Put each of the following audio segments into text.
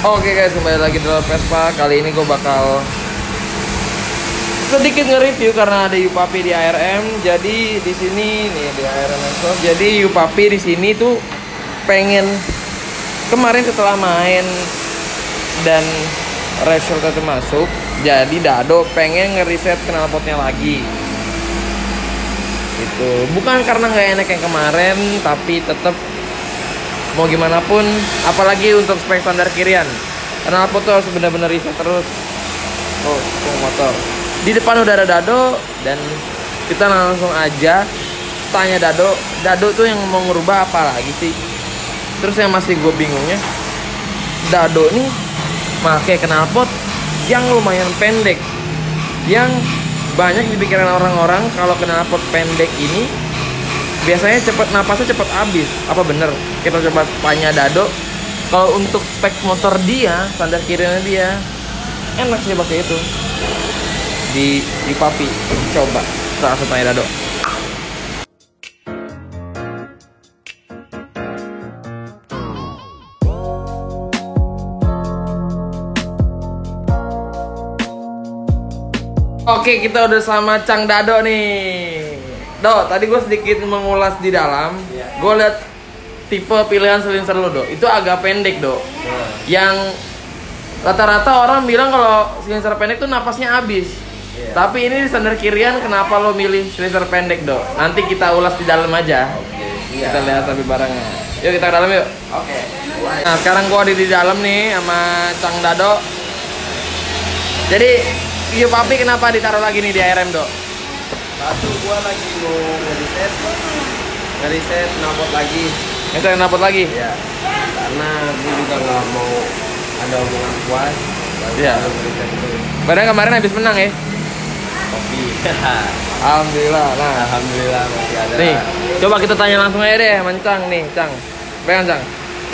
Oke guys, kembali lagi dalam Vespa. Kali ini gue bakal sedikit nge-review karena ada Yupapi di ARM. Jadi di sini nih di ARM Shop. Jadi Yupapi di sini tuh pengen kemarin setelah main dan result itu masuk, jadi Dado pengen ngereset knalpotnya lagi. Itu bukan karena nggak enak yang kemarin, tapi tetap mau gimana pun, apalagi untuk spek standar kirian, knalpot tuh harus benar-benar reset terus. Oh, motor di depan udah ada Dado dan kita langsung aja tanya Dado. Dado tuh yang mau ngerubah apa lagi sih? Terus yang masih gue bingungnya, Dado nih pakai knalpot yang lumayan pendek, yang banyak di pikiran orang-orang kalau knalpot pendek ini biasanya cepet, napasnya cepet habis. Apa bener? Kita coba tanya Dado. Kalau untuk spek motor dia, standar kiriannya dia enak sih pakai itu di Yupapi. Coba kita langsung tanya Dado. Oke, kita udah sama Cang Dado nih. Do, tadi gue sedikit mengulas di dalam. Gue liat tipe pilihan silinser lo, Do. Itu agak pendek, Do. Yang rata-rata orang bilang kalau silinser pendek tuh napasnya habis. Tapi ini standar kirian, kenapa lo milih silinser pendek, Do? Nanti kita ulas di dalam aja. Kita lihat tapi barangnya. Yuk kita ke dalam yuk. Nah, sekarang gue ada di dalam nih sama Cang Dado. Jadi Yupapi kenapa ditaruh lagi nih di ARM, Do? Satu, gua lagi mau ngeriset knalpot lagi. Itu knalpot lagi? Iya. Karena gua juga nggak mau ada hubungan puas. Iya. Ngeriset itu. Padahal kemarin habis menang ya? Kopi. Alhamdulillah. Nah, Alhamdulillah masih ada. nih, coba kita tanya langsung aja deh, Mancang nih, Cang. Pegang, Cang.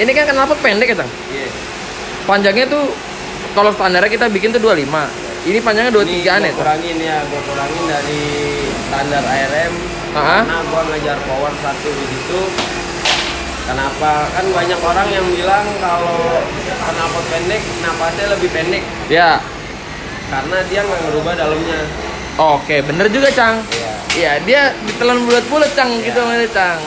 Ini kan knalpot pendek ya, Cang? Iya. Panjangnya tuh kalau standarnya kita bikin tuh 25. Ini panjangnya 23-an ya, Cang? Gua kurangin dari standar ARM. Karena gua ngajar power satu di situ. Kenapa? Kan banyak orang yang bilang kalau knalpot pendek, napasnya lebih pendek. Ya. Karena dia nggak ngerubah dalamnya. Oke, bener juga, Cang. Iya. Iya, dia ditelan bulat-bulat, Cang, gitu sama dia, Cang.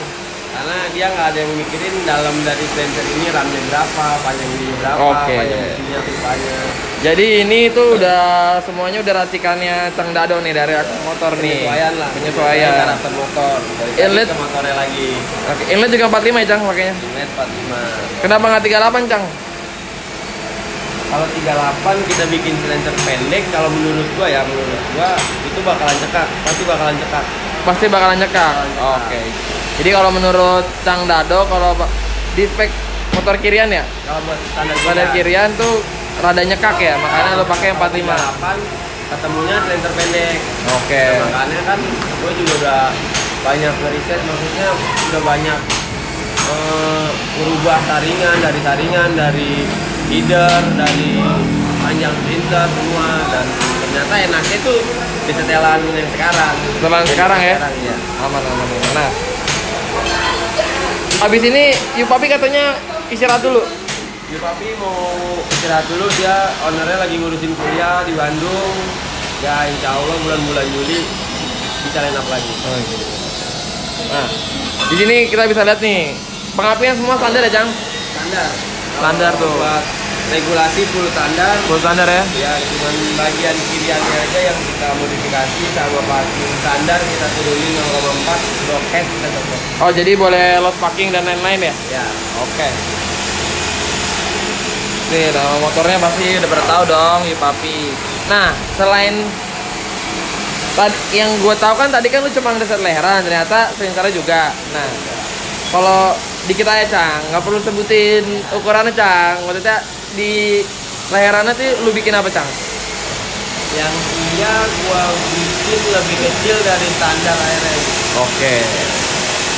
Karena dia nggak ada yang mikirin dalam dari sensor ini ramnya berapa, panjang ini berapa, panjang mesinnya, pipanya. Jadi ini tuh udah semuanya udah racikannya Cang Dado nih dari motor nih. Penyesuaian lah. Penyesuaian. Karakter motor. Inlet ke motornya lagi. Oke, inlet juga 45 ya, Cang, makanya. Inlet 45. Kenapa nggak 38, Cang? Kalau 38 kita bikin silencer pendek, kalau menurut gua itu bakalan cekak, pasti bakalan cekak. Pasti bakalan cekak. Oke. Jadi kalau menurut Cang Dado, kalau di spek motor kirian ya, Kalau buat standar kirian tuh rada nyekak ya, makanya lo pakai yang 45. 38 ketemunya silencer pendek. Oke. Nah, makanya kan gua juga udah banyak ngeriset, maksudnya udah banyak merubah taringan, dari header, dari panjang printer semua, dan ternyata enaknya tuh di setelan yang sekarang. Setelan sekarang ya? Iya. Aman. Nah, habis ini Yupapi katanya istirahat dulu. Yupapi mau istirahat dulu, dia ownernya lagi ngurusin kuliah di Bandung. Ya insya Allah bulan Juli bisa line up lagi. Oh, gitu. Nah, di sini kita bisa lihat nih pengapian semua standar ya, Cang? Standar tuh. Buat regulasi full standar. Full standar ya? Ya, cuma bagian kiriannya aja yang kita modifikasi sama parking standar kita turunin 0,4 broadcast kita cocok. Oh, jadi boleh load parking dan lain-lain ya? Ya. Oke. Nih, nama motornya pasti udah pada tahu dong, Yupapi. Nah, selain tadi yang gue tahu kan tadi kan lu cuma ngeset leheran, ternyata silinsernya juga. Nah, kalau di kita ya, Cang, nggak perlu sebutin ukurannya, Cang. Maksudnya di leherannya tuh lu bikin apa, Cang? Yang dia gua bikin lebih kecil dari standar ARM. Oke.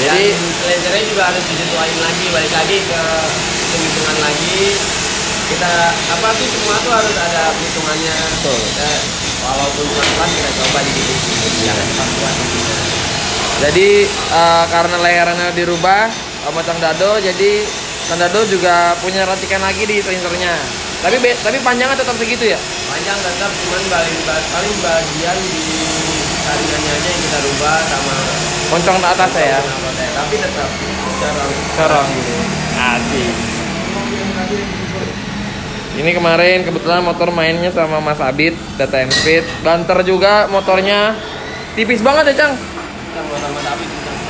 Jadi silencernya juga harus disesuaikan lagi, balik lagi ke hitungan lagi. Kita apa sih semua tuh harus ada hitungannya. Betul. Walaupun pelan kita coba dikit. Jangan cepat kuat. Jadi karena leherannya dirubah sama Cang Dado, jadi Kang Dado juga punya racikan lagi di sensornya. Tapi panjangnya tetap segitu ya? Panjang tetap, cuman paling bagian di saringannya aja yang kita rubah sama Poncong ke atas ya? Tapi tetap corong gitu. Asik. Ini kemarin kebetulan motor mainnya sama Mas Abid, Data and Speed. Banter juga motornya. Tipis banget ya, Cang?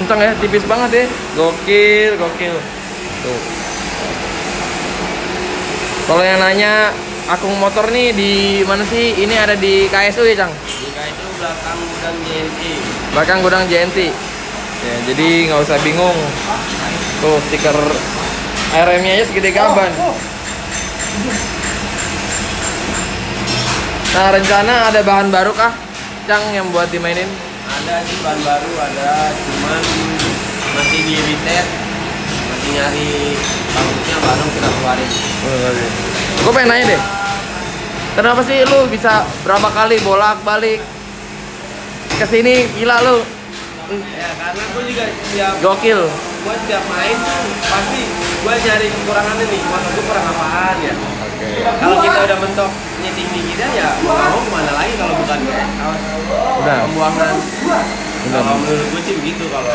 Kencang ya, tipis banget ya. Gokil. Tuh. Kalau yang nanya akung motor nih di mana sih? Ini ada di KSU ya, Cang? Di KSU belakang gudang JNT. Belakang gudang JNT. Ya, jadi nggak usah bingung. Tuh stiker RM-nya aja segede gaban. Nah, rencana ada bahan baru kah, Cang, yang buat dimainin? Ada sih bahan baru, ada, cuman masih di riset, masih nyari bagusnya baru kita keluarin. Gue pengen nanya deh, kenapa sih lu bisa berapa kali bolak-balik kesini, gila lu? Ya karena gue juga setiap Gokil. Gue setiap main tuh pasti gue nyari kekurangannya nih, motor gue kurang apaan ya. Kalau kita udah mentok nyeting di kita ya mau kemana lagi kalau bukan kayak Udah. pembuangan. Kalau menurut gue sih begitu kalau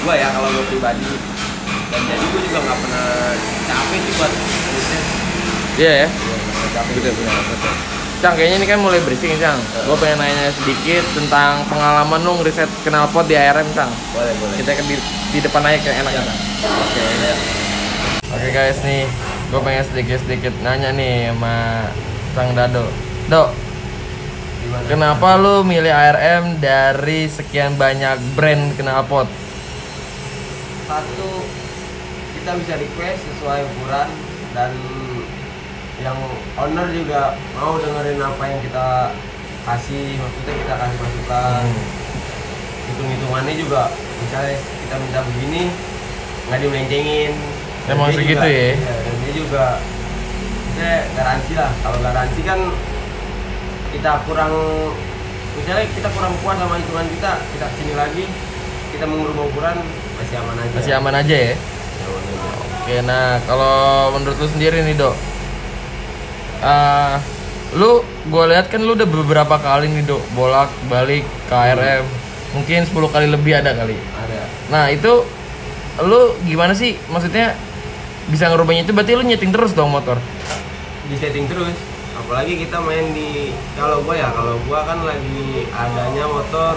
gue ya, kalau gue pribadi. Dan jadi gue juga nggak pernah capek sih buat riset. Iya ya. Betul. Cang, kayaknya ini kan mulai berisik nih, Cang. Gue pengen nanya sedikit tentang pengalaman lu ngeriset knalpot di ARM, Cang. Boleh. Kita di depan aja kayak enak, Cang. Oke guys, nih gue pengen sedikit nanya nih sama Kang Dado. Dok, kenapa lu milih ARM dari sekian banyak brand knalpot? Satu, kita bisa request sesuai ukuran, dan yang owner juga mau dengerin apa yang kita kasih, maksudnya kita kasih masukan. Hitung-hitungannya juga, misalnya kita minta begini nggak dimelencengin. Emang segitu juga, ya? Dan dia juga garansi lah. Kalau garansi kan kita kurang, misalnya kita kurang puas sama hitungan kita kesini lagi, kita mengubah ukuran, masih aman aja. Masih aman aja ya? Oke, nah kalau menurut lu sendiri nih, Dok, lu gue lihat kan lu udah beberapa kali nih, Dok, bolak balik ke ARM. Mungkin 10 kali lebih ada kali. Ada. Nah itu lu gimana sih, maksudnya bisa ngerubahnya? Itu berarti lu nyeting terus dong motor? Di setting terus, apalagi kita main di, kalau gua kan lagi adanya motor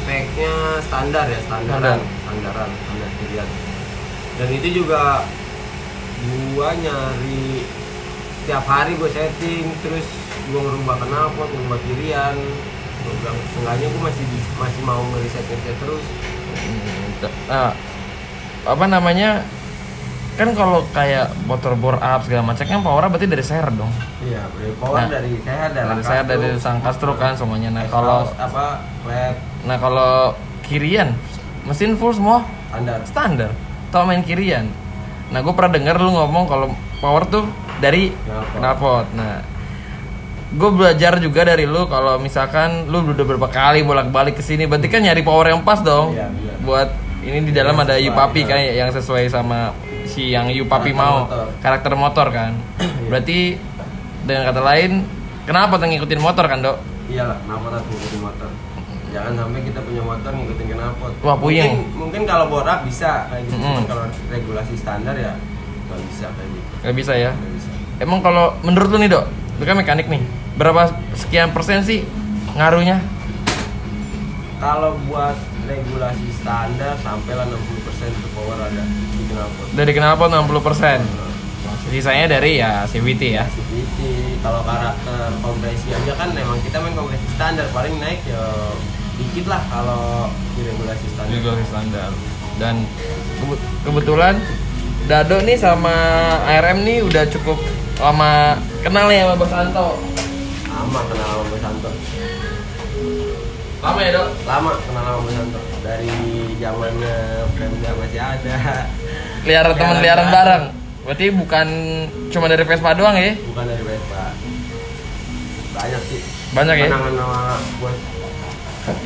speknya standar kirian. Dan itu juga gua nyari tiap hari, gua setting terus, gua ngerubah knalpot, ngerubah kirian. Gua bilang seenggaknya gua masih mau ngeriset terus. Nah, apa namanya, kan kalau kayak motor bore up segala macam kan powernya berarti dari seher dong. Iya, power dari seher, dari Sangkastro kan semuanya. Nah kalau lab. Nah kalau kirian mesin full semua standar. Tau main kirian. Nah gue pernah denger lu ngomong kalau power tuh dari knalpot. Nah gue belajar juga dari lu, kalau misalkan lu udah beberapa kali bolak-balik kesini, berarti kan nyari power yang pas dong. Iya. Buat ini di dalam ada U-Papi kan yang sesuai sama si yang U-Papi mau karakter motor kan. Berarti dengan kata lain, kenapa tuh ngikutin motor kan, Dok? Iyalah, knalpot harus ngikutin motor. Jangan sampai kita punya motor ngikutin knalpot. Wah, puyeng. Mungkin kalau borak bisa kayak gitu, cuman kalau regulasi standar ya nggak bisa kayak gitu. Nggak bisa ya? Nggak bisa. Emang kalau menurut lu nih, Dok, lu kan mekanik nih, berapa sekian persen sih ngaruhnya? Kalau buat regulasi standar sampailah 60% ke power ada di knalpot. Dari knalpot 60%. Sisanya dari ya CVT ya. CVT. Kalau karakter kompresi aja kan memang kita main kompresi standar, paling naik ya dikit lah kalau di regulasi standar. Regulasi standar. Dan kebetulan Dado nih sama ARM nih udah cukup lama kenal ya sama Bos Anto. Lama kenal sama Bos Anto. Lama ya, Dok? Lama kenal sama Bos Anto. Dari zamannya Pemda masih ada. Liaran bareng. Berarti bukan cuma dari Vespa doang ya? Bukan dari Vespa. Banyak sih. Banyak ya? Kenangan sama Bos.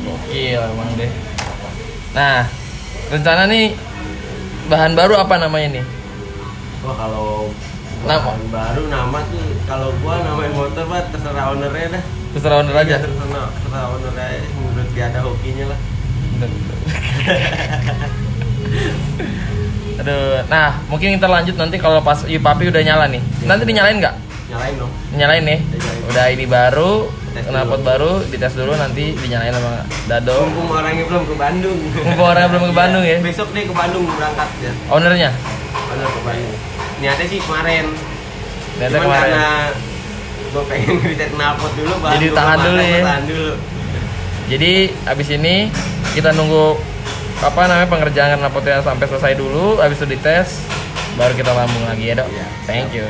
Gokil emang deh. Nah, rencana nih bahan baru apa namanya nih? Wah kalau Nama? baru nama tuh kalau gua namain motor Pak terserah ownernya dah. Terserah owner aja. Terserah ownernya menurut dia ada hokinya lah. Aduh, nah mungkin kita lanjut nanti kalau pas Papi udah nyala nih. Nanti dinyalain nggak? Nyalain dong. Nyalain nih. Udah ini baru, Tes knalpot dulu. baru, dites dulu nanti dinyalain sama Dado. Mumpung orangnya belum ke Bandung. Mumpung orangnya belum ke Bandung ya. Besok nih ke Bandung berangkat ya. Ownernya? Owner ke Bandung. Niatnya sih kemarin. Niatnya Cuman kemarin. karena gue pengen ngeliat knalpot dulu. Jadi tahan dulu ya. Tahan dulu. Jadi abis ini kita nunggu apa namanya pengerjaan knalpotnya sampai selesai dulu, abis itu dites baru kita lambung lagi ya Dok. Iya. Thank you.